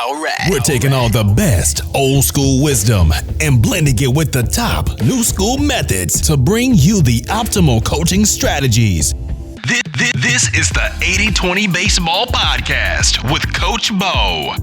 All right. We're taking all the best old school wisdom and blending it with the top new school methods to bring you the optimal coaching strategies. This is the 80-20 Baseball Podcast with Coach Bo.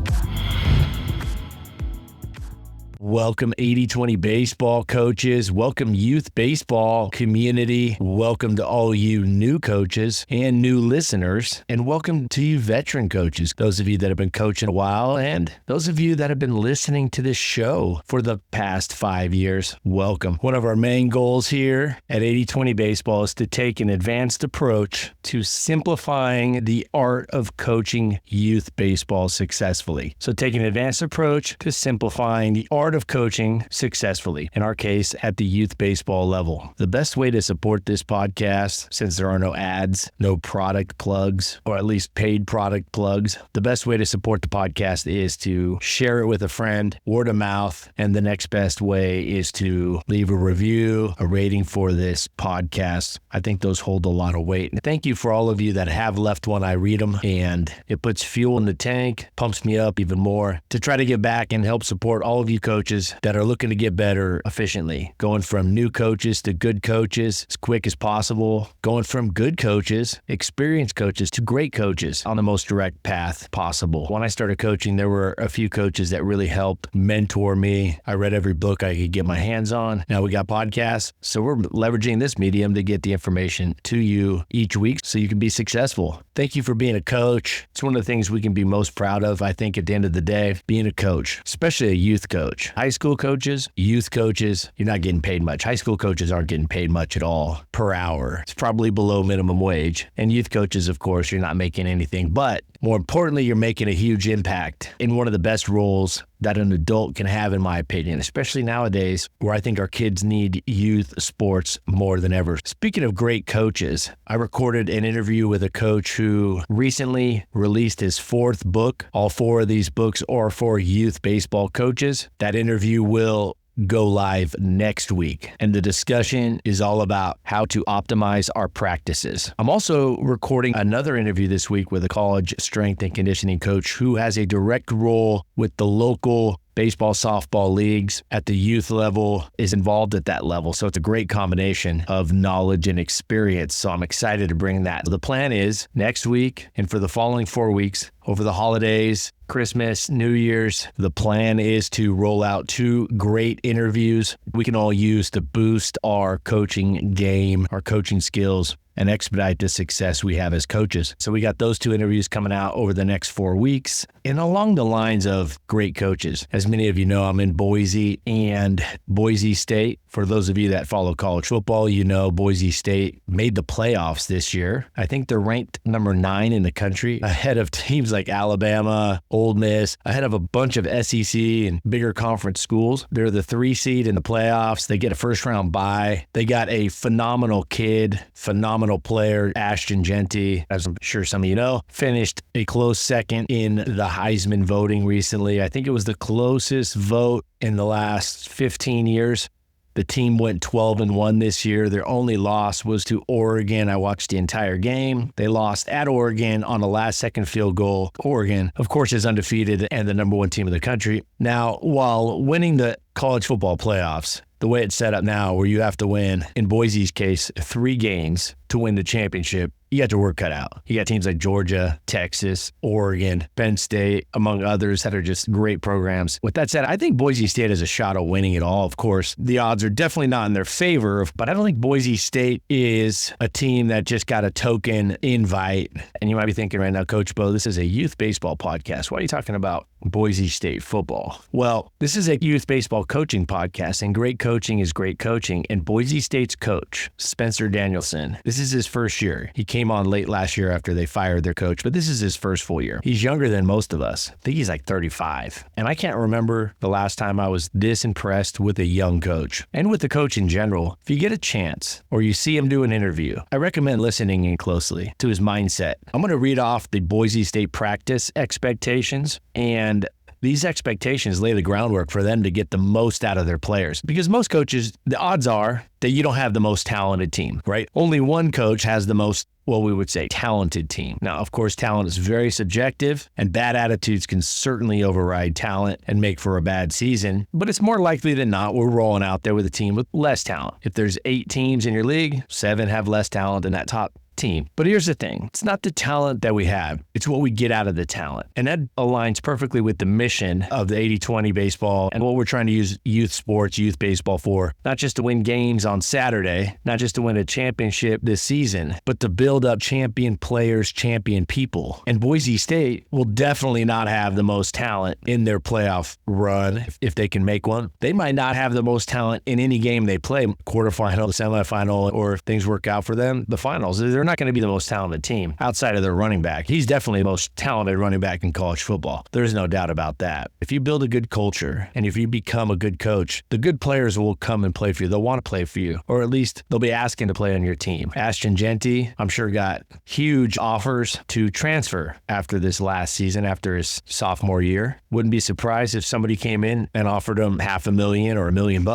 Welcome 80-20 baseball coaches. Welcome youth baseball community. Welcome to all you new coaches and new listeners. And welcome to you veteran coaches, those of you that have been coaching a while and those of you that have been listening to this show for the past 5 years. Welcome. One of our main goals here at 80-20 baseball is to take an advanced approach to simplifying the art of coaching youth baseball successfully. So take an advanced approach to simplifying the art of coaching successfully, in our case, at the youth baseball level. The best way to support this podcast, since there are no ads, no product plugs, or at least paid product plugs, the best way to support the podcast is to share it with a friend, word of mouth, and the next best way is to leave a review, a rating for this podcast. I think those hold a lot of weight. And thank you for all of you that have left one. I read them, and it puts fuel in the tank, pumps me up even more to try to get back and help support all of you coaches that are looking to get better efficiently, going from new coaches to good coaches as quick as possible, going from good coaches, experienced coaches, to great coaches on the most direct path possible. When I started coaching, there were a few coaches that really helped mentor me. I read every book I could get my hands on. Now we got podcasts, so we're leveraging this medium to get the information to you each week so you can be successful. Thank you for being a coach. It's one of the things we can be most proud of, I think, at the end of the day, being a coach, especially a youth coach. High school coaches, youth coaches, you're not getting paid much. High school coaches aren't getting paid much at all per hour. It's probably below minimum wage. And youth coaches, of course, you're not making anything. But more importantly, you're making a huge impact in one of the best roles that an adult can have, in my opinion, especially nowadays where I think our kids need youth sports more than ever. Speaking of great coaches, I recorded an interview with a coach who recently released his fourth book. All four of these books are for youth baseball coaches. That interview will go live next week. And the discussion is all about how to optimize our practices. I'm also recording another interview this week with a college strength and conditioning coach who has a direct role with the local baseball, softball leagues at the youth level, is involved at that level. So it's a great combination of knowledge and experience. So I'm excited to bring that. The plan is next week and for the following 4 weeks, over the holidays, Christmas, New Year's, the plan is to roll out 2 great interviews we can all use to boost our coaching game, our coaching skills, and expedite the success we have as coaches. So we got those 2 interviews coming out over the next 4 weeks. And along the lines of great coaches, as many of you know, I'm in Boise and Boise State. For those of you that follow college football, you know Boise State made the playoffs this year. I think they're ranked number 9 in the country, ahead of teams like Alabama, Ole Miss, ahead of a bunch of SEC and bigger conference schools. They're the 3 seed in the playoffs. They get a first round bye. They got a phenomenal kid, phenomenal player, Ashton Genty, as I'm sure some of you know, finished a close second in the Heisman voting recently. I think it was the closest vote in the last 15 years. The team went 12-1 this year. Their only loss was to Oregon. I watched the entire game. They lost at Oregon on a last-second field goal. Oregon, of course, is undefeated and the number 1 team in the country. Now, while winning the college football playoffs, the way it's set up now, where you have to win, in Boise's case, 3 games to win the championship, you got your work cut out. You got teams like Georgia, Texas, Oregon, Penn State, among others that are just great programs. With that said, I think Boise State has a shot at winning it all. Of course, the odds are definitely not in their favor, but I don't think Boise State is a team that just got a token invite. And you might be thinking right now, Coach Bo, this is a youth baseball podcast. Why are you talking about Boise State football? Well, this is a youth baseball coaching podcast, and great coaching is great coaching. And Boise State's coach, Spencer Danielson, this is his first year. He came on late last year after they fired their coach, but this is his first full year. He's younger than most of us. I think he's like 35. And I can't remember the last time I was this impressed with a young coach and with the coach in general. If you get a chance or you see him do an interview, I recommend listening in closely to his mindset. I'm going to read off the Boise State practice expectations and these expectations lay the groundwork for them to get the most out of their players. Because most coaches, the odds are that you don't have the most talented team, right? Only one coach has the most, well, we would say talented team. Now, of course, talent is very subjective, and bad attitudes can certainly override talent and make for a bad season. But it's more likely than not we're rolling out there with a team with less talent. If there's 8 teams in your league, 7 have less talent than that top team. But here's the thing. It's not the talent that we have. It's what we get out of the talent. And that aligns perfectly with the mission of the 80-20 baseball and what we're trying to use youth sports, youth baseball for. Not just to win games on Saturday, not just to win a championship this season, but to build up champion players, champion people. And Boise State will definitely not have the most talent in their playoff run if they can make one. They might not have the most talent in any game they play, quarterfinal, semifinal, or if things work out for them, the finals. They're not going to be the most talented team outside of their running back. He's definitely the most talented running back in college football. There's no doubt about that. If you build a good culture and if you become a good coach, the good players will come and play for you. They'll want to play for you, or at least they'll be asking to play on your team. Ashton Genty, I'm sure, got huge offers to transfer after this last season, after his sophomore year. Wouldn't be surprised if somebody came in and offered him $500,000 or $1 million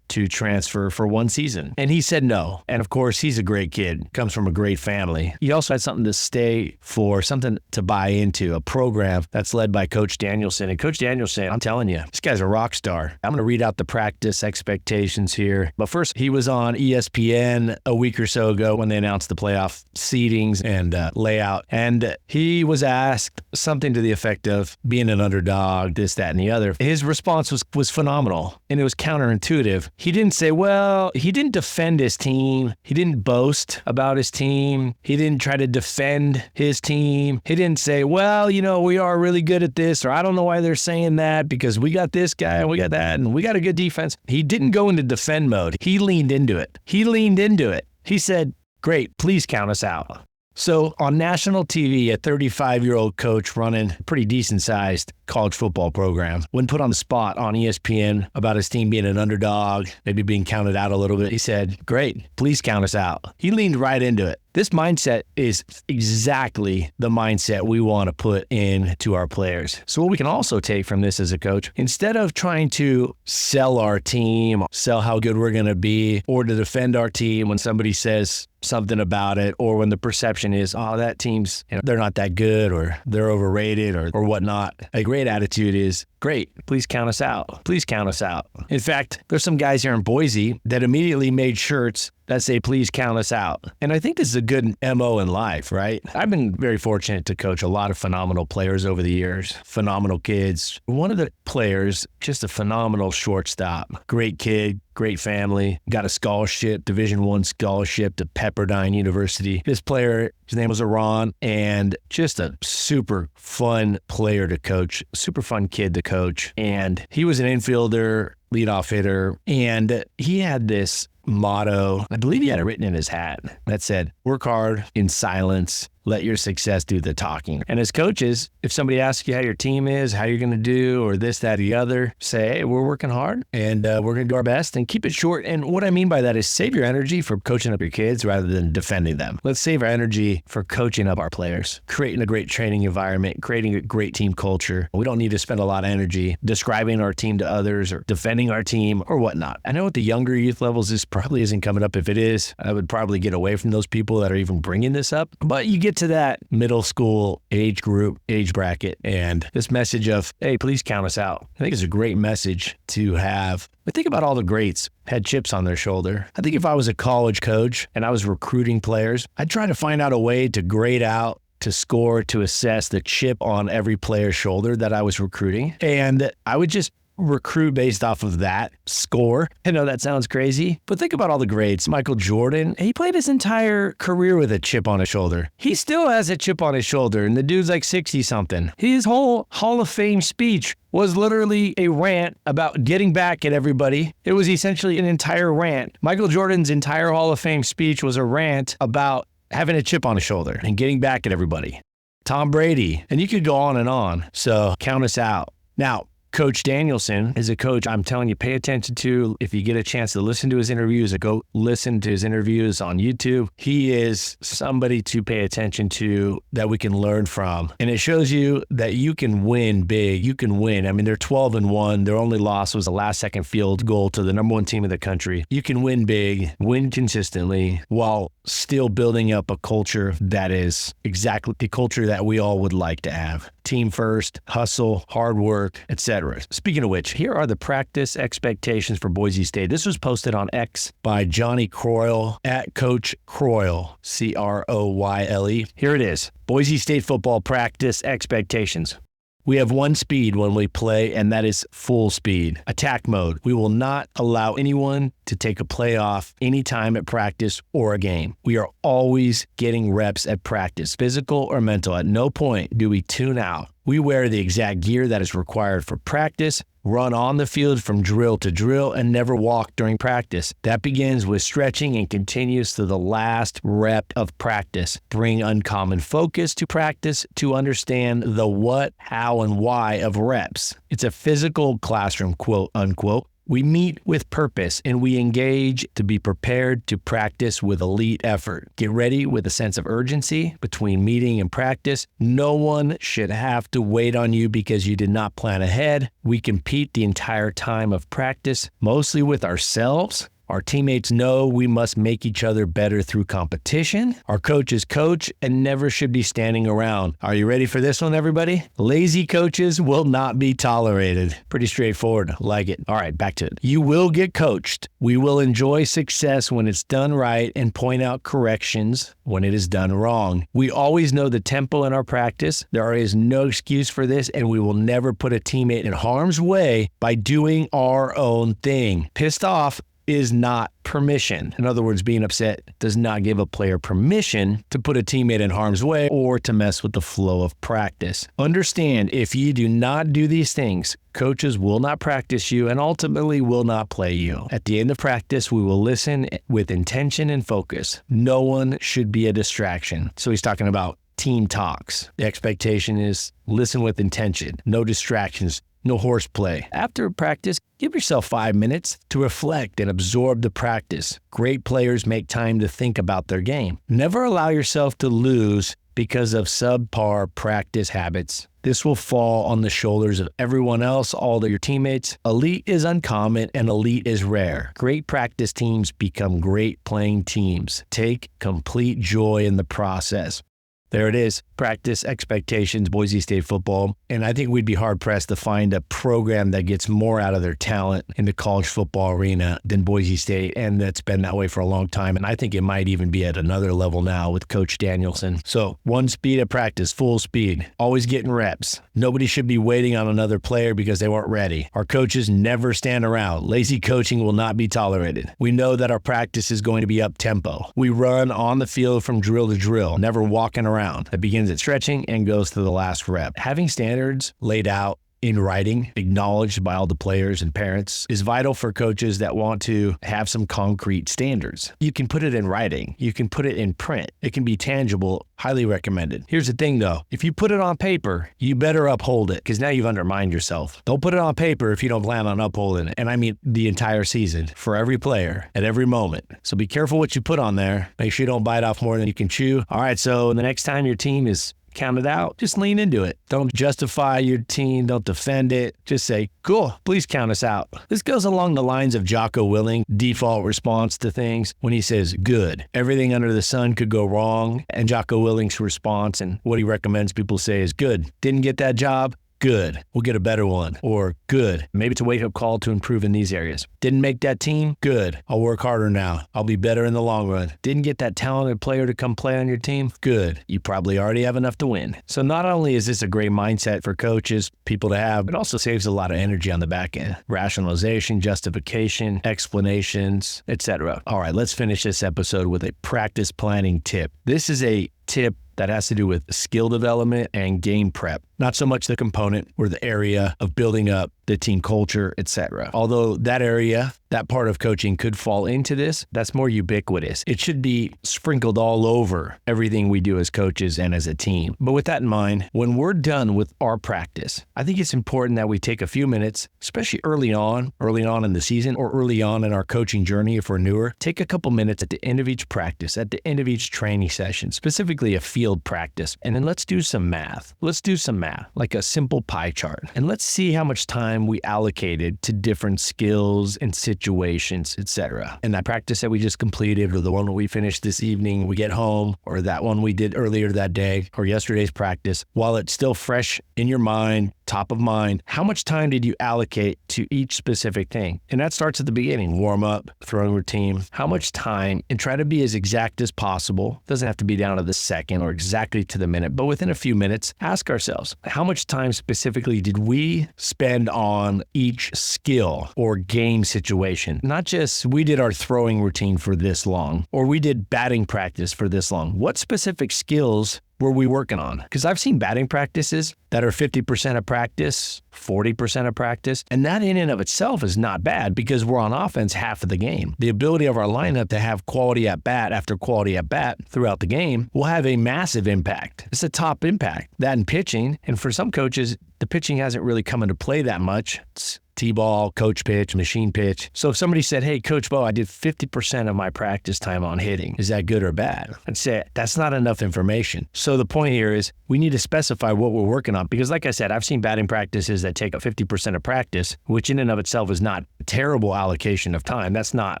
to transfer for one season. And he said no. And of course, he's a great kid, comes from a great family. He also had something to stay for, something to buy into, a program that's led by Coach Danielson. And Coach Danielson, I'm telling you, this guy's a rock star. I'm going to read out the practice expectations here. But first, he was on ESPN a week or so ago when they announced the playoff seedings and layout. And he was asked something to the effect of being an underdog, this, that, and the other. His response was phenomenal, and it was counterintuitive. He didn't say, well, he didn't defend his team. He didn't boast about his team. He didn't try to defend his team. He didn't say, well, we are really good at this, or I don't know why they're saying that because we got this guy and we got that and we got a good defense. He didn't go into defend mode. He leaned into it. He said, great, please count us out. So on national TV, a 35-year-old coach running a pretty decent-sized college football program, when put on the spot on ESPN about his team being an underdog, maybe being counted out a little bit, he said, great, please count us out. He leaned right into it. This mindset is exactly the mindset we want to put into our players. So what we can also take from this as a coach, instead of trying to sell our team, sell how good we're going to be, or to defend our team when somebody says something about it, or when the perception is, oh, that team's, they're not that good, or they're overrated, or whatnot. A great attitude is, great, please count us out. Please count us out. In fact, there's some guys here in Boise that immediately made shirts that say, please count us out. And I think this is a good MO in life, right? I've been very fortunate to coach a lot of phenomenal players over the years, phenomenal kids. One of the players, just a phenomenal shortstop, great kid, great family, got a scholarship, Division I scholarship to Pepperdine University. This player, his name was Iran, and just a super fun player to coach, super fun kid to coach. And he was an infielder, leadoff hitter, and he had this motto, I believe he had it written in his hat, that said, work hard in silence, let your success do the talking. And as coaches, if somebody asks you how your team is, how you're going to do, or this, that, or the other, say, hey, we're working hard and we're going to do our best, and keep it short. And what I mean by that is save your energy for coaching up your kids rather than defending them. Let's save our energy for coaching up our players, creating a great training environment, creating a great team culture. We don't need to spend a lot of energy describing our team to others or defending our team or whatnot. I know at the younger youth levels, this probably isn't coming up. If it is, I would probably get away from those people that are even bringing this up. But you get to that middle school age group, age bracket, and this message of, hey, please count us out. I think it's a great message to have. But think about all the greats had chips on their shoulder. I think if I was a college coach and I was recruiting players, I'd try to find out a way to grade out, to score, to assess the chip on every player's shoulder that I was recruiting. And I would just recruit based off of that score. I know that sounds crazy, but think about all the greats. Michael Jordan, he played his entire career with a chip on his shoulder. He still has a chip on his shoulder, and the dude's like 60-something. His whole Hall of Fame speech was literally a rant about getting back at everybody. It was essentially an entire rant. Michael Jordan's entire Hall of Fame speech was a rant about having a chip on his shoulder and getting back at everybody. Tom Brady, and you could go on and on. So count us out. Now, Coach Danielson is a coach I'm telling you, pay attention to. If you get a chance to listen to his interviews, go listen to his interviews on YouTube. He is somebody to pay attention to that we can learn from. And it shows you that you can win big. You can win. I mean, they're 12-1. Their only loss was a last-second field goal to the number one team in the country. You can win big, win consistently, while still building up a culture that is exactly the culture that we all would like to have. Team first, hustle, hard work, etc. Speaking of which, here are the practice expectations for Boise State. This was posted on X by Johnny Croyle at Coach Croyle, Croyle. Here it is. Boise State football practice expectations. We have one speed when we play, and that is full speed. Attack mode. We will not allow anyone to take a play off anytime at practice or a game. We are always getting reps at practice, physical or mental. At no point do we tune out. We wear the exact gear that is required for practice, run on the field from drill to drill, and never walk during practice. That begins with stretching and continues to the last rep of practice. Bring uncommon focus to practice to understand the what, how, and why of reps. It's a physical classroom, quote unquote. We meet with purpose and we engage to be prepared to practice with elite effort. Get ready with a sense of urgency between meeting and practice. No one should have to wait on you because you did not plan ahead. We compete the entire time of practice, mostly with ourselves. Our teammates know we must make each other better through competition. Our coaches coach and never should be standing around. Are you ready for this one, everybody? Lazy coaches will not be tolerated. Pretty straightforward. Like it. All right, back to it. You will get coached. We will enjoy success when it's done right and point out corrections when it is done wrong. We always know the tempo in our practice. There is no excuse for this, and we will never put a teammate in harm's way by doing our own thing. Pissed off is not permission. In other words, being upset does not give a player permission to put a teammate in harm's way or to mess with the flow of practice. Understand, if you do not do these things, coaches will not practice you and ultimately will not play you. At the end of practice, we will listen with intention and focus. No one should be a distraction. So he's talking about team talks. The expectation is listen with intention, no distractions, no horseplay. After practice, give yourself 5 minutes to reflect and absorb the practice. Great players make time to think about their game. Never allow yourself to lose because of subpar practice habits. This will fall on the shoulders of everyone else, all of your teammates. Elite is uncommon and elite is rare. Great practice teams become great playing teams. Take complete joy in the process. There it is. Practice expectations, Boise State football. And I think we'd be hard-pressed to find a program that gets more out of their talent in the college football arena than Boise State, and that's been that way for a long time. And I think it might even be at another level now with Coach Danielson. So one speed at practice, full speed, always getting reps. Nobody should be waiting on another player because they weren't ready. Our coaches never stand around. Lazy coaching will not be tolerated. We know that our practice is going to be up-tempo. We run on the field from drill to drill, never walking around. That begins at stretching and goes to the last rep. Having standards laid out in writing, acknowledged by all the players and parents, is vital for coaches that want to have some concrete standards. You can put it in writing. You can put it in print. It can be tangible. Highly recommended. Here's the thing though. If you put it on paper, you better uphold it because now you've undermined yourself. Don't put it on paper if you don't plan on upholding it. And I mean the entire season for every player at every moment. So be careful what you put on there. Make sure you don't bite off more than you can chew. All right, so the next time your team is counted out, just lean into it. Don't justify your team. Don't defend it. Just say, cool, please count us out. This goes along the lines of Jocko Willink, default response to things when he says, good. Everything under the sun could go wrong. And Jocko Willink's response and what he recommends people say is, good. Didn't get that job? Good. We'll get a better one. Or good. Maybe it's a wake-up call to improve in these areas. Didn't make that team? Good. I'll work harder now. I'll be better in the long run. Didn't get that talented player to come play on your team? Good. You probably already have enough to win. So not only is this a great mindset for coaches, people to have, it also saves a lot of energy on the back end. Rationalization, justification, explanations, etc. All right, let's finish this episode with a practice planning tip. This is a tip that has to do with skill development and game prep. not so much the component or the area of building up the team culture, etc. Although that area, that part of coaching could fall into this, that's more ubiquitous. It should be sprinkled all over everything we do as coaches and as a team. But with that in mind, when we're done with our practice, I think it's important that we take a few minutes, especially early on in the season or early on in our coaching journey if we're newer, take a couple minutes at the end of each practice, at the end of each training session, specifically a field practice, and then let's do some math. Let's do some math, like a simple pie chart, and let's see how much time we allocated to different skills and situations, etc. And that practice that we just completed, or the one that we finished this evening, we get home, or that one we did earlier that day, or yesterday's practice, while it's still fresh in your mind, top of mind, how much time did you allocate to each specific thing? And that starts at the beginning, warm up, throwing routine, how much time, and try to be as exact as possible. Doesn't have to be down to the second or exactly to the minute, but within a few minutes, ask ourselves, how much time specifically did we spend on each skill or game situation? Not just we did our throwing routine for this long, or we did batting practice for this long. What specific skills were we working on? Because I've seen batting practices that are 50% of practice, 40% of practice, and that in and of itself is not bad because we're on offense half of the game. The ability of our lineup to have quality at bat after quality at bat throughout the game will have a massive impact. It's a top impact. That in pitching, and for some coaches, the pitching hasn't really come into play that much. It's T-ball, coach pitch, machine pitch. So if somebody said, hey, Coach Bo, I did 50% of my practice time on hitting. Is that good or bad? I'd say that's not enough information. So the point here is we need to specify what we're working on because like I said, I've seen batting practices that take up 50% of practice, which in and of itself is not a terrible allocation of time. That's not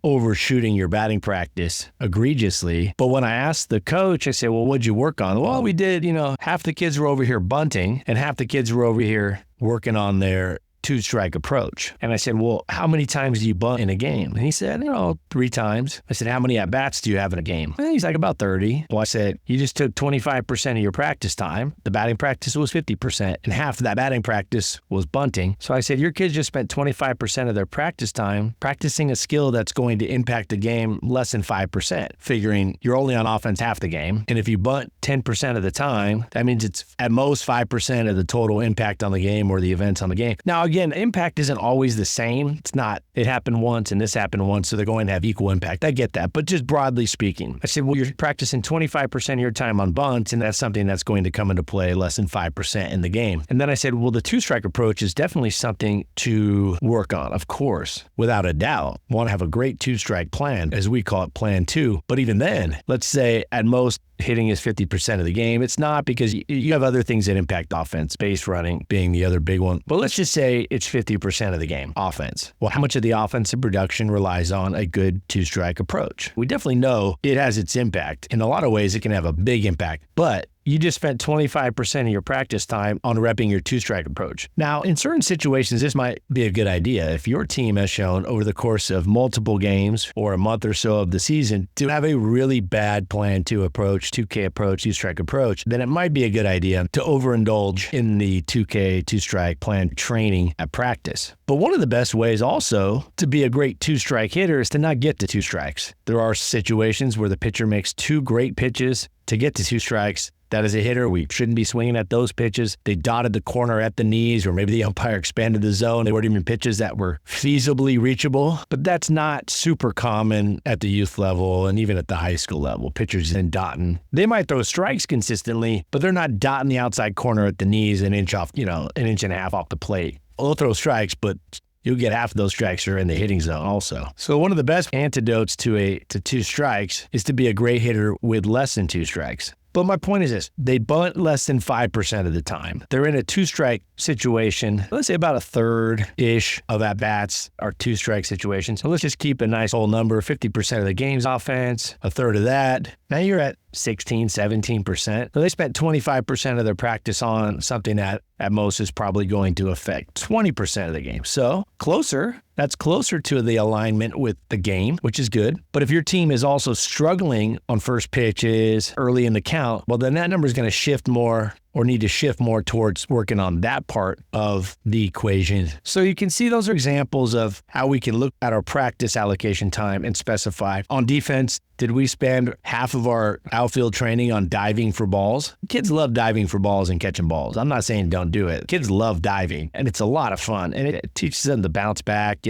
overshooting your batting practice egregiously. But when I asked the coach, I said, well, what'd you work on? Well, we did, half the kids were over here bunting and half the kids were over here working on their two-strike approach. And I said, well, how many times do you bunt in a game? And he said, 3 times. I said, how many at-bats do you have in a game? And he's like, about 30. Well, I said, you just took 25% of your practice time. The batting practice was 50%, and half of that batting practice was bunting. So I said, your kids just spent 25% of their practice time practicing a skill that's going to impact the game less than 5%, figuring you're only on offense half the game. And if you bunt 10% of the time, that means it's at most 5% of the total impact on the game or the events on the game. Now, again, impact isn't always the same. It's not, it happened once and this happened once, so they're going to have equal impact. I get that. But just broadly speaking, I said, well, you're practicing 25% of your time on bunts, and that's something that's going to come into play less than 5% in the game. And then I said, well, the two-strike approach is definitely something to work on, of course, without a doubt. Want to have a great two-strike plan, as we call it, plan 2. But even then, let's say at most, hitting is 50% of the game. It's not because you have other things that impact offense, base running being the other big one. But let's just say it's 50% of the game, offense. Well, how much of the offensive production relies on a good two-strike approach? We definitely know it has its impact. In a lot of ways, it can have a big impact, but you just spent 25% of your practice time on repping your two-strike approach. Now, in certain situations, this might be a good idea. If your team has shown over the course of multiple games or a month or so of the season to have a really bad plan 2 approach, 2K approach, two-strike approach, then it might be a good idea to overindulge in the 2K, two-strike plan training at practice. But one of the best ways also to be a great two-strike hitter is to not get to 2 strikes. There are situations where the pitcher makes 2 great pitches to get to 2 strikes. That as a hitter, we shouldn't be swinging at those pitches. They dotted the corner at the knees, or maybe the umpire expanded the zone. They weren't even pitches that were feasibly reachable. But that's not super common at the youth level and even at the high school level. Pitchers in dotting. They might throw strikes consistently, but they're not dotting the outside corner at the knees an inch off, an inch and a half off the plate. They'll throw strikes, but you'll get half of those strikes are in the hitting zone also. So one of the best antidotes to 2 strikes is to be a great hitter with less than 2 strikes. But my point is this, they bunt less than 5% of the time. They're in a 2-strike situation. Let's say about a third-ish of at-bats are 2-strike situations. So let's just keep a nice whole number, 50% of the game's offense, a third of that. Now you're at 16, 17%. So they spent 25% of their practice on something that at most is probably going to affect 20% of the game. So closer. That's closer to the alignment with the game, which is good. But if your team is also struggling on first pitches early in the count, well, then that number is going to shift more or need to shift more towards working on that part of the equation. So you can see those are examples of how we can look at our practice allocation time and specify. On defense, did we spend half of our outfield training on diving for balls? Kids love diving for balls and catching balls. I'm not saying don't do it. Kids love diving, and it's a lot of fun, and it teaches them to bounce back,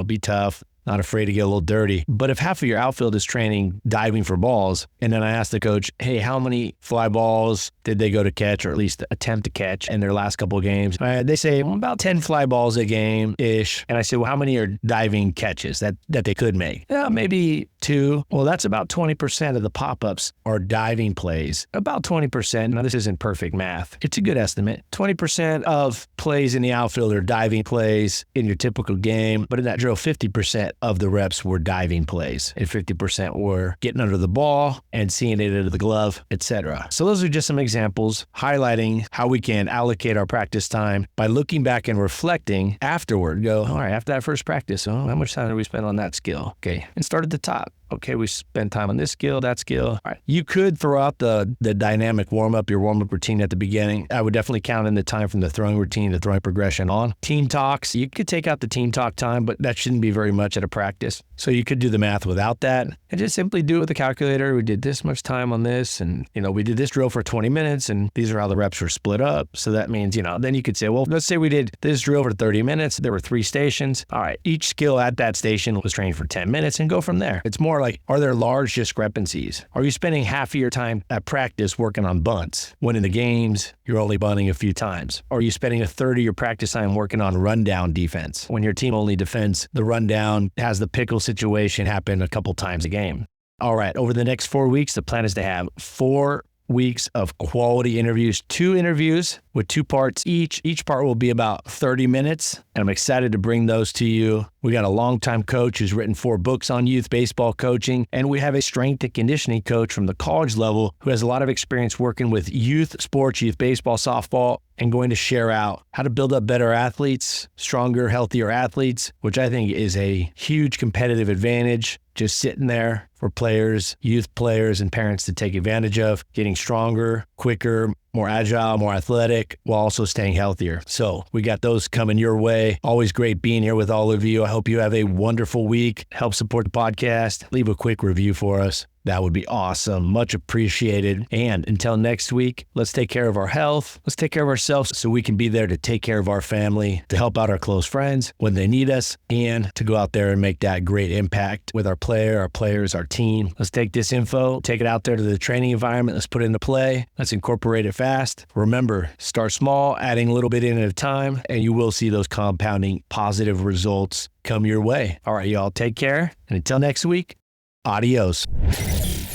be tough, not afraid to get a little dirty. But if half of your outfield is training diving for balls, and then I ask the coach, hey, how many fly balls did they go to catch, or at least attempt to catch in their last couple of games? They say about 10 fly balls a game-ish. And I say, well, how many are diving catches that they could make? Yeah, maybe 2. Well, that's about 20% of the pop-ups are diving plays. About 20%. Now, this isn't perfect math. It's a good estimate. 20% of plays in the outfield are diving plays in your typical game. But in that drill, 50% of the reps were diving plays, and 50% were getting under the ball and seeing it into the glove, etc. So those are just some examples highlighting how we can allocate our practice time by looking back and reflecting afterward. Go, all right, after that first practice, how much time did we spend on that skill? Okay, and start at the top. Okay, we spend time on this skill, that skill. All right. You could throw out the dynamic warm-up, your warm-up routine at the beginning. I would definitely count in the time from the throwing routine to throwing progression on. Team talks, you could take out the team talk time, but that shouldn't be very much at a practice. So you could do the math without that and just simply do it with a calculator. We did this much time on this, and we did this drill for 20 minutes, and these are how the reps were split up. So that means, then you could say, well, let's say we did this drill for 30 minutes. There were 3 stations. All right, each skill at that station was trained for 10 minutes and go from there. It's more like, are there large discrepancies? Are you spending half of your time at practice working on bunts when in the games you're only bunting a few times? Or are you spending a third of your practice time working on rundown defense when your team only defends the rundown, has the pickle situation happen a couple times a game? All right, over the next 4 weeks, the plan is to have 4 weeks of quality interviews, 2 interviews with 2 parts each. Each part will be about 30 minutes, and I'm excited to bring those to you. We got a longtime coach who's written 4 books on youth baseball coaching, and we have a strength and conditioning coach from the college level who has a lot of experience working with youth sports, youth baseball, softball, and going to share out how to build up better athletes, stronger, healthier athletes, which I think is a huge competitive advantage just sitting there for players, youth players, and parents to take advantage of, getting stronger, quicker, more agile, more athletic, while also staying healthier. So we got those coming your way. Always great being here with all of you. I hope you have a wonderful week. Help support the podcast. Leave a quick review for us. That would be awesome. Much appreciated. And until next week, let's take care of our health. Let's take care of ourselves so we can be there to take care of our family, to help out our close friends when they need us, and to go out there and make that great impact with our players, our team. Let's take this info, take it out there to the training environment. Let's put it into play. Let's incorporate it fast. Remember, start small, adding a little bit in at a time, and you will see those compounding positive results come your way. All right, y'all, take care. And until next week, adios.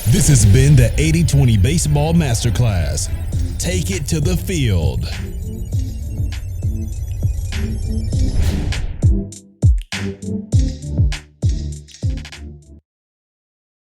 This has been the 80-20 Baseball Masterclass. Take it to the field.